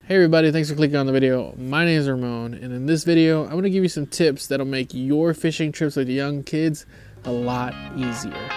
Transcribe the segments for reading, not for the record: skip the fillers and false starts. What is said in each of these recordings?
Hey everybody, thanks for clicking on the video. My name is Ramon, and in this video, I'm going to give you some tips that'll make your fishing trips with young kids a lot easier.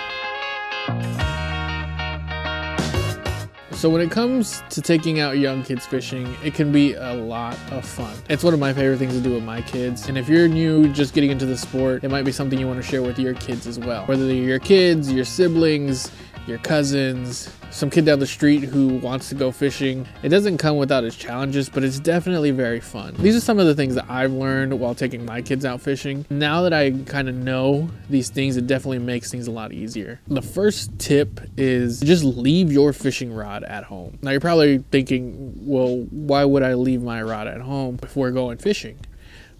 So when it comes to taking out young kids fishing, it can be a lot of fun. It's one of my favorite things to do with my kids. And if you're new, just getting into the sport, it might be something you want to share with your kids as well. Whether they're your kids, your siblings, your cousins, some kid down the street who wants to go fishing. It doesn't come without its challenges, but it's definitely very fun. These are some of the things that I've learned while taking my kids out fishing. Now that I kind of know these things, it definitely makes things a lot easier. The first tip is just leave your fishing rod at home. Now you're probably thinking, well, why would I leave my rod at home if we're going fishing?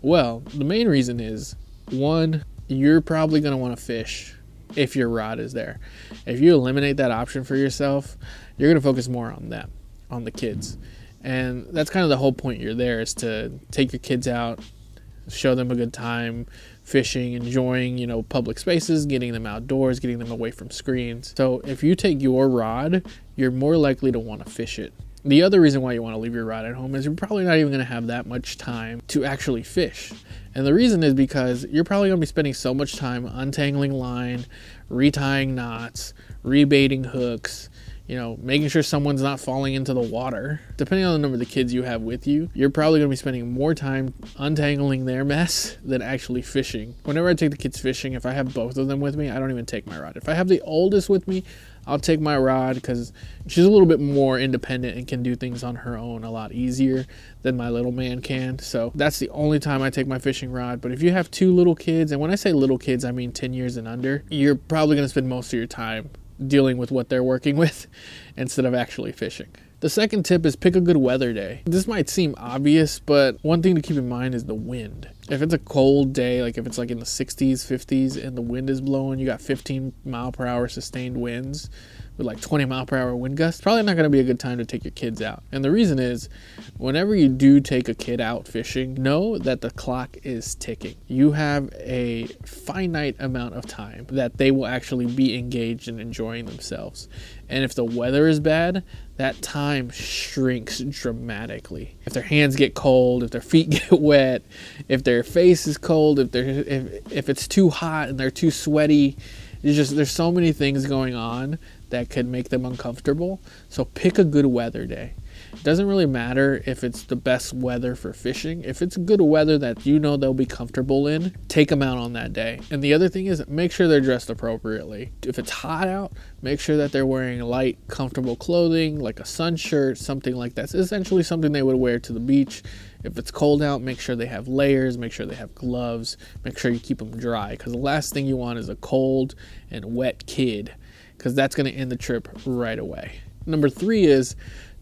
Well, the main reason is, one, you're probably going to want to fish if your rod is there. If you eliminate that option for yourself, you're going to focus more on them, on the kids. And that's kind of the whole point you're there, is to take your kids out, show them a good time fishing, enjoying, public spaces, getting them outdoors, getting them away from screens. So if you take your rod, you're more likely to want to fish it. The other reason why you want to leave your rod at home is you're probably not even going to have that much time to actually fish. And the reason is because you're probably going to be spending so much time untangling line, retying knots, rebaiting hooks, making sure someone's not falling into the water. Depending on the number of the kids you have with you, you're probably going to be spending more time untangling their mess than actually fishing. Whenever I take the kids fishing, if I have both of them with me, I don't even take my rod. If I have the oldest with me, I'll take my rod because she's a little bit more independent and can do things on her own a lot easier than my little man can. So that's the only time I take my fishing rod. But if you have two little kids, and when I say little kids, I mean 10 years and under, you're probably going to spend most of your time dealing with what they're working with instead of actually fishing. The second tip is pick a good weather day. This might seem obvious, but one thing to keep in mind is the wind. If it's a cold day, like if it's like in the 60s, 50s, and the wind is blowing, you got 15 mile per hour sustained winds with like 20 mile per hour wind gusts, probably not going to be a good time to take your kids out. And the reason is, whenever you do take a kid out fishing, know that the clock is ticking. You have a finite amount of time that they will actually be engaged in enjoying themselves. And if the weather is bad, that time shrinks dramatically. If their hands get cold, if their feet get wet, if their face is cold, if it's too hot and they're too sweaty, there's so many things going on that could make them uncomfortable. So pick a good weather day. It doesn't really matter if it's the best weather for fishing. If it's good weather that they'll be comfortable in, take them out on that day. And the other thing is, make sure they're dressed appropriately. If it's hot out, make sure that they're wearing light, comfortable clothing, like a sun shirt, something like that. It's essentially something they would wear to the beach. If it's cold out, make sure they have layers, make sure they have gloves, make sure you keep them dry, because the last thing you want is a cold and wet kid, because that's going to end the trip right away. Number 3 is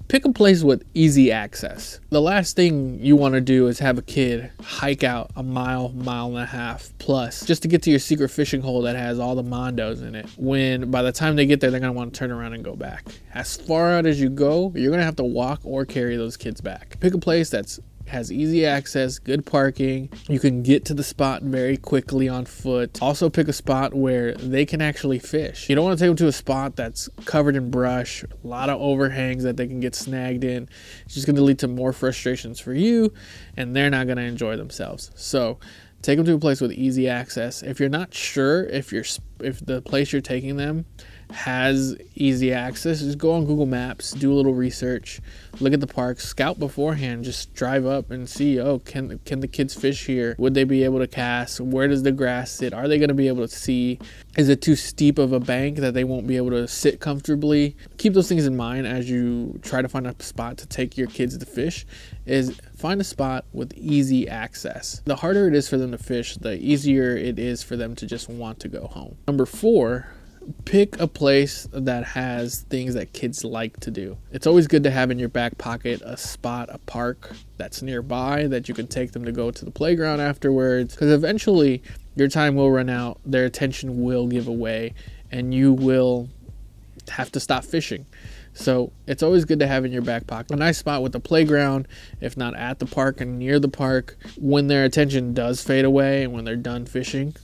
pick a place with easy access. The last thing you want to do is have a kid hike out a mile, mile and a half plus just to get to your secret fishing hole that has all the mondos in it, when by the time they get there, they're going to want to turn around and go back. As far out as you go, you're going to have to walk or carry those kids back. Pick a place that has easy access, good parking. You can get to the spot very quickly on foot. Also pick a spot where they can actually fish. You don't want to take them to a spot that's covered in brush, a lot of overhangs that they can get snagged in. It's just going to lead to more frustrations for you, and they're not going to enjoy themselves. So take them to a place with easy access. If you're not sure if the place you're taking them has easy access, just go on Google Maps, do a little research, look at the park, scout beforehand, just drive up and see, can the kids fish here? Would they be able to cast? Where does the grass sit? Are they going to be able to see? Is it too steep of a bank that they won't be able to sit comfortably? Keep those things in mind as you try to find a spot to take your kids to fish. Is find a spot with easy access. The harder it is for them to fish, the easier it is for them to just want to go home. Number 4, pick a place that has things that kids like to do. It's always good to have in your back pocket a spot, a park that's nearby that you can take them to go to the playground afterwards, because eventually your time will run out, their attention will give away, and you will have to stop fishing. So it's always good to have in your back pocket a nice spot with the playground, if not at the park and near the park. When their attention does fade away and when they're done fishing,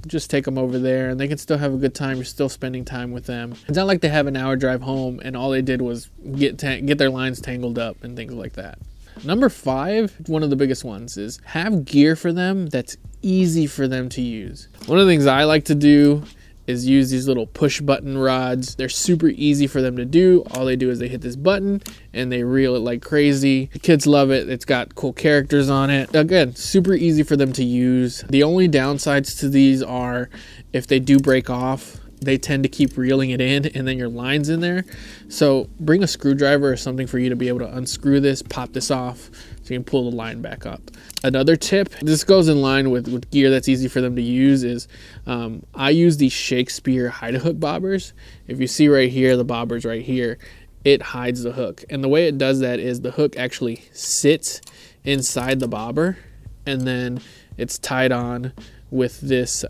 just take them over there and they can still have a good time. You're still spending time with them. It's not like they have an hour drive home and all they did was get their lines tangled up and things like that. Number 5, one of the biggest ones, is have gear for them that's easy for them to use. One of the things I like to do is use these little push button rods. They're super easy for them to do. All they do is they hit this button and they reel it like crazy. The kids love it. It's got cool characters on it. Again, super easy for them to use. The only downsides to these are if they do break off, they tend to keep reeling it in and then your line's in there. So bring a screwdriver or something for you to be able to unscrew this, pop this off so you can pull the line back up. Another tip, this goes in line with gear that's easy for them to use, is I use these Shakespeare hide-a-hook bobbers. If you see right here, the bobber's right here, it hides the hook. And the way it does that is the hook actually sits inside the bobber and then it's tied on with this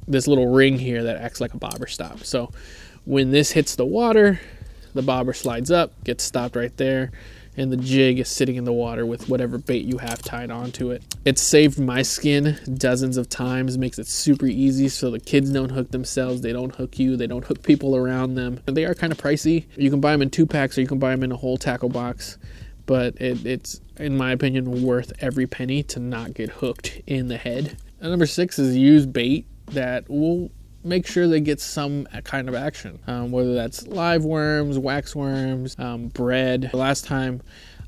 this little ring here that acts like a bobber stop. So when this hits the water, the bobber slides up, gets stopped right there, and the jig is sitting in the water with whatever bait you have tied onto it. It's saved my skin dozens of times, makes it super easy so the kids don't hook themselves, they don't hook you, they don't hook people around them. And they are kind of pricey. You can buy them in 2-packs or you can buy them in a whole tackle box, but it's, in my opinion, worth every penny to not get hooked in the head. And number 6 is use bait that will make sure they get some kind of action, whether that's live worms, wax worms, bread. The last time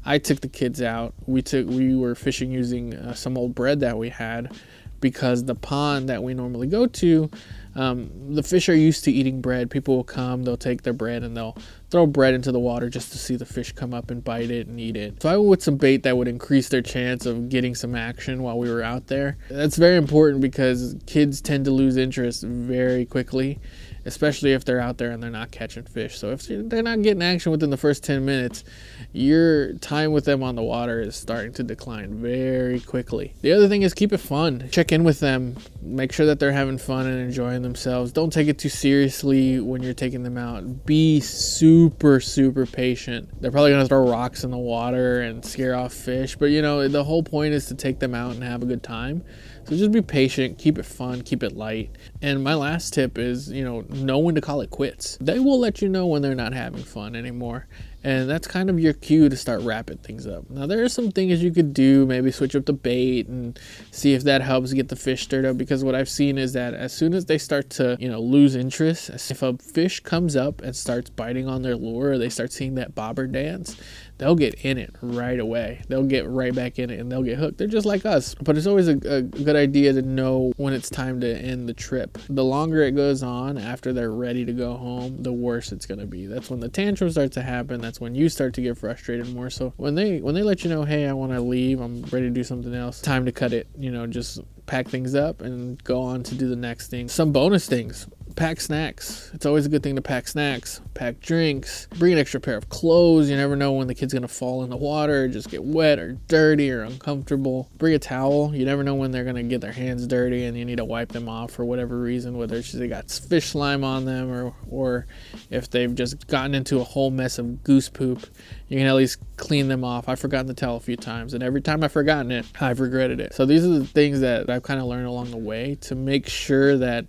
I took the kids out, we were fishing using some old bread that we had, because the pond that we normally go to, the fish are used to eating bread. People will come, they'll take their bread and they'll throw bread into the water just to see the fish come up and bite it and eat it. So I went with some bait that would increase their chance of getting some action while we were out there. That's very important because kids tend to lose interest very quickly, especially if they're out there and they're not catching fish. So if they're not getting action within the first 10 minutes, your time with them on the water is starting to decline very quickly. The other thing is keep it fun. Check in with them. Make sure that they're having fun and enjoying themselves. Don't take it too seriously when you're taking them out. Be super patient. They're probably going to throw rocks in the water and scare off fish, but you know, the whole point is to take them out and have a good time. So just be patient, keep it fun, keep it light. And my last tip is, know when to call it quits. They will let you know when they're not having fun anymore. And that's kind of your cue to start wrapping things up. Now, there are some things you could do, maybe switch up the bait and see if that helps get the fish stirred up. Because what I've seen is that as soon as they start to, lose interest, if a fish comes up and starts biting on their lure, or they start seeing that bobber dance, they'll get in it right away. They'll get right back in it and they'll get hooked. They're just like us. But it's always a good idea to know when it's time to end the trip. The longer it goes on after they're ready to go home, the worse it's going to be. That's when the tantrums start to happen. That's when you start to get frustrated more. So when they let you know, hey, I want to leave, I'm ready to do something else, time to cut it. Just pack things up and go on to do the next thing. Some bonus things. Pack snacks. It's always a good thing to pack snacks, pack drinks, bring an extra pair of clothes. You never know when the kid's going to fall in the water, just get wet or dirty or uncomfortable. Bring a towel. You never know when they're going to get their hands dirty and you need to wipe them off for whatever reason, whether it's they got fish slime on them or if they've just gotten into a whole mess of goose poop. You can at least clean them off. I've forgotten the towel a few times, and every time I've forgotten it, I've regretted it. So these are the things that I've kind of learned along the way to make sure that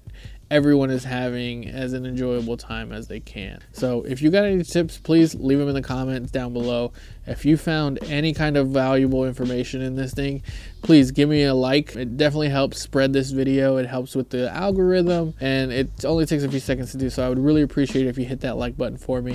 everyone is having as an enjoyable time as they can. So if you got any tips, please leave them in the comments down below. If you found any kind of valuable information in this thing, please give me a like. It definitely helps spread this video. It helps with the algorithm, and it only takes a few seconds to do, so I would really appreciate it if you hit that like button for me.